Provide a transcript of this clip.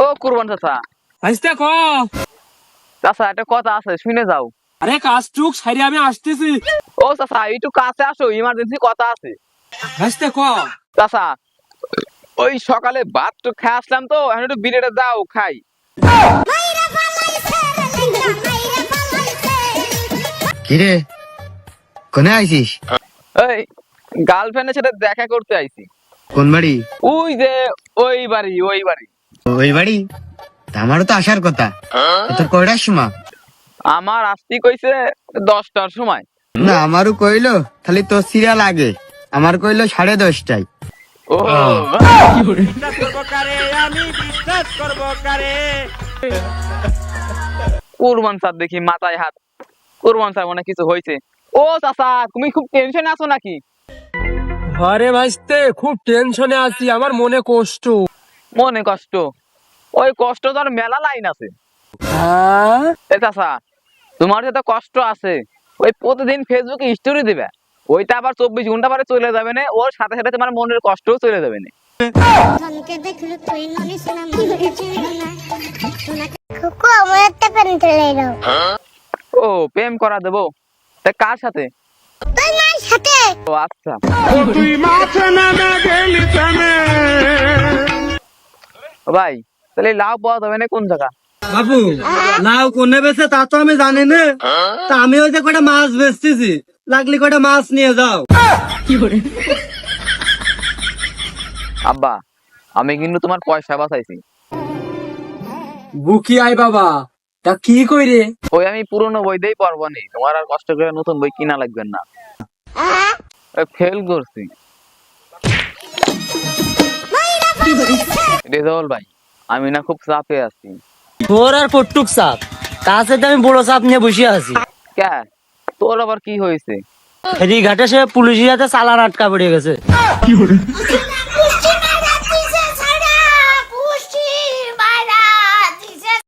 ও কুরবান চাচা, আসতে ক। চাচা একটা কথা আছে, শুনে যাও। আরে কাজটুক সারি আমি আসতেছি। ও চাচা একটু কাছে আসো, ইমার্জেন্সি কথা আছে। আসতে ক। চাচা ওই সকালে ভাত তো খেয়ে আসলাম, তো এখন একটু বিরিয়ানি দাও খাই। কিরে কোনে আইছিস? এই গার্লফ্রেন্ডের সাথে দেখা করতে আইছি। কোন বাড়ি? ওই যে ওই বাড়ি, ওই বাড়ি। ওই বাড়ি? তা আমারও তো আসার কথা। তোর কয়টার সময়? আমার আসতে কইছে 10টার সময়। না আমারও কইলো, খালি তোর সিরিয়াল আগে। আমার কইলো 10:30টায়। ও কুরবান স্যার দেখি মাথায় হাত। কুরবান স্যার মনে হয় কিছু হয়েছে। ও চাচা তুমি খুব টেনশনে আছো নাকি? আরে ভাইস্তে খুব টেনশনে আছি, আমার মনে কষ্ট। মনে কষ্ট? ওই কষ্ট তো আর মেলা লাইন আছে। হ্যাঁ এ চাচা তোমার যত কষ্ট আছে, ওই প্রতিদিন ফেসবুকে স্টোরি দিবে, ওইটা আবার 24 ঘন্টা পরে চলে যাবে না, ওর সাথে সাথে তোমার মনের কষ্টও চলে যাবে না। ও প্রেম করা দেবো? তা কার সাথে? ও আচ্ছা। ও ভাই তাহলে লাভ পাওয়া যাবে না কোন জায়গা? বাবু, লাউ কোনে বেছে তা তো আমি জানি না। তা আমি ওই যে কটা মাছ বেচতেছি, লাগলি কটা মাছ নিয়ে যাও। আব্বা আমি কিন্তু তোমার পয়সা বাঁচাইছি। বুকি আই বাবা, তা কি কইরে? ওই আমি পুরনো বই দিয়েই পারবো নি, তোমার আর কষ্ট করে নতুন বই কিনা লাগবে না। ফেল করছি। রেজাউল ভাই আমি না খুব চাপে আছি। তোর আর কটুক চাপ, তার সাথে আমি বড় চাপ নিয়ে বসে আছি। কে তোর আবার কি হয়েছে? ফেরি ঘাটে সে পুলিশের হাতে চালান আটকা পড়ে গেছে।